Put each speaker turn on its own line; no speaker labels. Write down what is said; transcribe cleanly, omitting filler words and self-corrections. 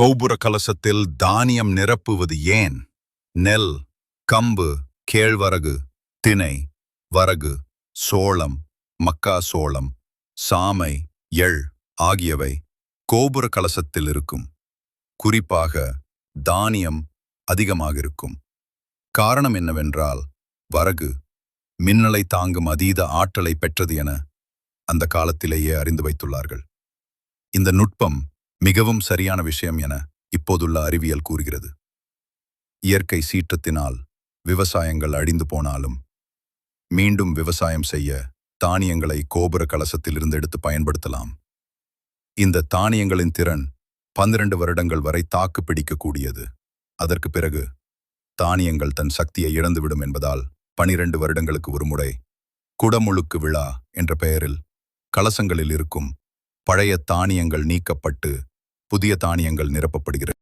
கோபுர கலசத்தில் தானியம் நிரப்புவது ஏன்? நெல், கம்பு, கேழ்வரகு, தினை, வரகு, சோளம், மக்காசோளம், சாமை, எள் ஆகியவை கோபுர கலசத்தில் இருக்கும். குறிப்பாக தானியம் அதிகமாக இருக்கும். காரணம் என்னவென்றால், வரகு மின்னலை தாங்கும் அதீத ஆற்றலை பெற்றது என அந்த காலத்திலேயே அறிந்து வைத்துள்ளார்கள். இந்த நுட்பம் மிகவும் சரியான விஷயம் என இப்போதுள்ள அறிவியல் கூறுகிறது. இயற்கை சீற்றத்தினால் விவசாயங்கள் அழிந்து போனாலும் மீண்டும் விவசாயம் செய்ய தானியங்களை கோபுர கலசத்திலிருந்து எடுத்து பயன்படுத்தலாம். இந்த தானியங்களின் திறன் 12 வருடங்கள் வரை தாக்கு பிடிக்கக்கூடியது. அதற்கு பிறகு தானியங்கள் தன் சக்தியை இழந்துவிடும் என்பதால் 12 வருடங்களுக்கு ஒரு முறை குடமுழுக்கு விழா என்ற பெயரில் கலசங்களில் இருக்கும் பழைய தானியங்கள் நீக்கப்பட்டு புதிய தானியங்கள் நிரப்பப்படுகிறது.